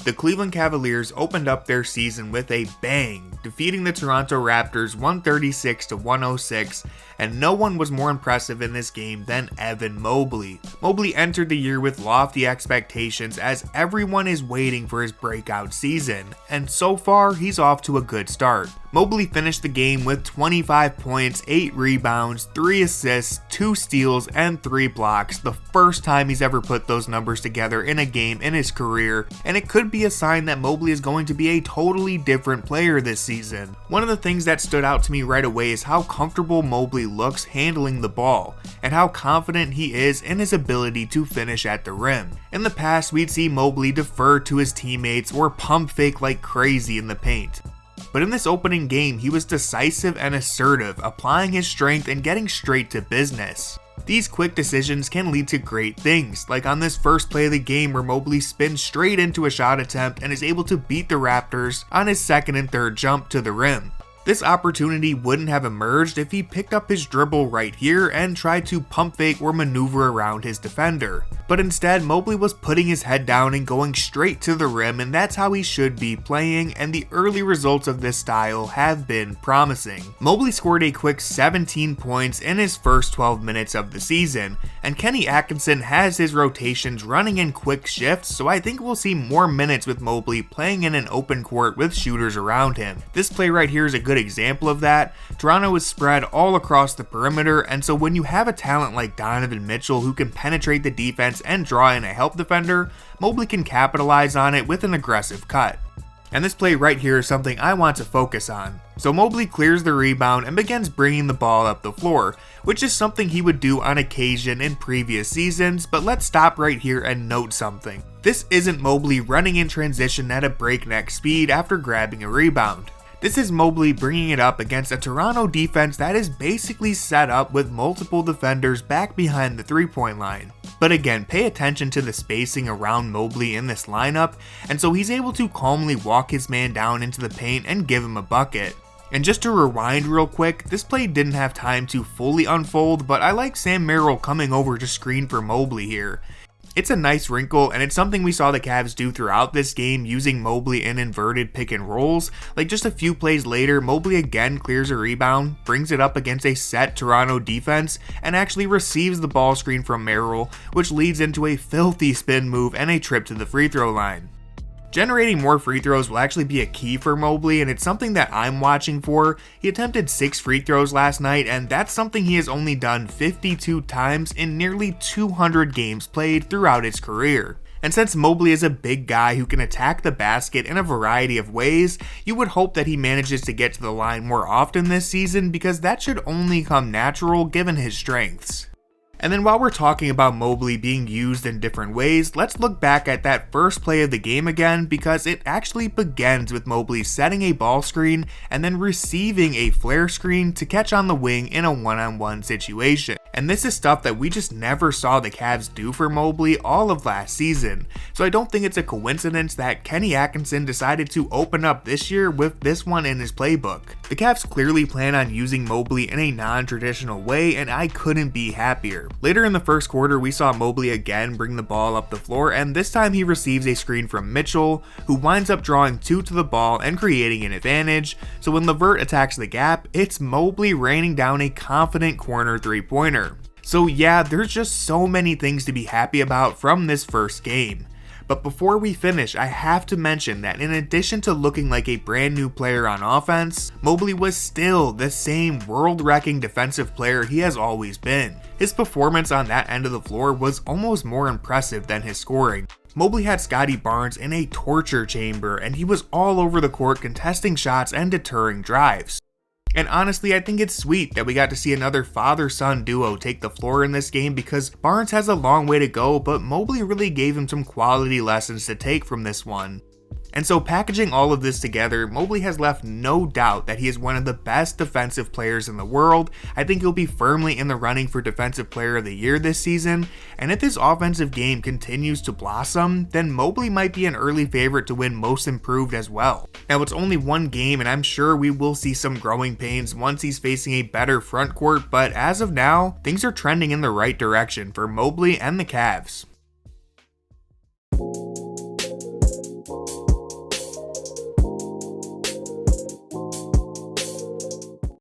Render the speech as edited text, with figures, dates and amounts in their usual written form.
The Cleveland Cavaliers opened up their season with a bang, defeating the Toronto Raptors 136-106, and no one was more impressive in this game than Evan Mobley. Mobley entered the year with lofty expectations as everyone is waiting for his breakout season, and so far he's off to a good start. Mobley finished the game with 25 points, 8 rebounds, 3 assists, 2 steals, and 3 blocks, the first time he's ever put those numbers together in a game in his career, and it could be a sign that Mobley is going to be a totally different player this season. One of the things that stood out to me right away is how comfortable Mobley looks handling the ball, and how confident he is in his ability to finish at the rim. In the past, we'd see Mobley defer to his teammates or pump fake like crazy in the paint. But in this opening game, he was decisive and assertive, applying his strength and getting straight to business. These quick decisions can lead to great things, like on this first play of the game where Mobley spins straight into a shot attempt and is able to beat the Raptors on his second and third jump to the rim. This opportunity wouldn't have emerged if he picked up his dribble right here and tried to pump fake or maneuver around his defender. But instead, Mobley was putting his head down and going straight to the rim, and that's how he should be playing, and the early results of this style have been promising. Mobley scored a quick 17 points in his first 12 minutes of the season, and Kenny Atkinson has his rotations running in quick shifts, so I think we'll see more minutes with Mobley playing in an open court with shooters around him. This play right here is a good example of that. Toronto is spread all across the perimeter, and so when you have a talent like Donovan Mitchell who can penetrate the defense and draw in a help defender, Mobley can capitalize on it with an aggressive cut. And this play right here is something I want to focus on. So Mobley clears the rebound and begins bringing the ball up the floor, which is something he would do on occasion in previous seasons, but let's stop right here and note something. This isn't Mobley running in transition at a breakneck speed after grabbing a rebound. This is Mobley bringing it up against a Toronto defense that is basically set up with multiple defenders back behind the three-point line. But again, pay attention to the spacing around Mobley in this lineup, and so he's able to calmly walk his man down into the paint and give him a bucket. And just to rewind real quick, this play didn't have time to fully unfold, but I like Sam Merrill coming over to screen for Mobley here. It's a nice wrinkle, and it's something we saw the Cavs do throughout this game, using Mobley in inverted pick and rolls. Like just a few plays later, Mobley again clears a rebound, brings it up against a set Toronto defense, and actually receives the ball screen from Merrill, which leads into a filthy spin move and a trip to the free throw line. Generating more free throws will actually be a key for Mobley, and it's something that I'm watching for. He attempted 6 free throws last night, and that's something he has only done 52 times in nearly 200 games played throughout his career. And since Mobley is a big guy who can attack the basket in a variety of ways, you would hope that he manages to get to the line more often this season, because that should only come natural given his strengths. And then while we're talking about Mobley being used in different ways, let's look back at that first play of the game again, because it actually begins with Mobley setting a ball screen and then receiving a flare screen to catch on the wing in a one-on-one situation. And this is stuff that we just never saw the Cavs do for Mobley all of last season. So I don't think it's a coincidence that Kenny Atkinson decided to open up this year with this one in his playbook. The Cavs clearly plan on using Mobley in a non-traditional way, and I couldn't be happier. Later in the first quarter, we saw Mobley again bring the ball up the floor, and this time he receives a screen from Mitchell, who winds up drawing 2 to the ball and creating an advantage. So when LeVert attacks the gap, it's Mobley raining down a confident corner three-pointer. So yeah, there's just so many things to be happy about from this first game. But before we finish, I have to mention that in addition to looking like a brand new player on offense, Mobley was still the same world-wrecking defensive player he has always been. His performance on that end of the floor was almost more impressive than his scoring. Mobley had Scottie Barnes in a torture chamber, and he was all over the court contesting shots and deterring drives. And honestly, I think it's sweet that we got to see another father-son duo take the floor in this game, because Barnes has a long way to go, but Mobley really gave him some quality lessons to take from this one. And so packaging all of this together, Mobley has left no doubt that he is one of the best defensive players in the world. I think he'll be firmly in the running for Defensive Player of the Year this season, and if his offensive game continues to blossom, then Mobley might be an early favorite to win Most Improved as well. Now it's only one game, and I'm sure we will see some growing pains once he's facing a better front court, but as of now, things are trending in the right direction for Mobley and the Cavs.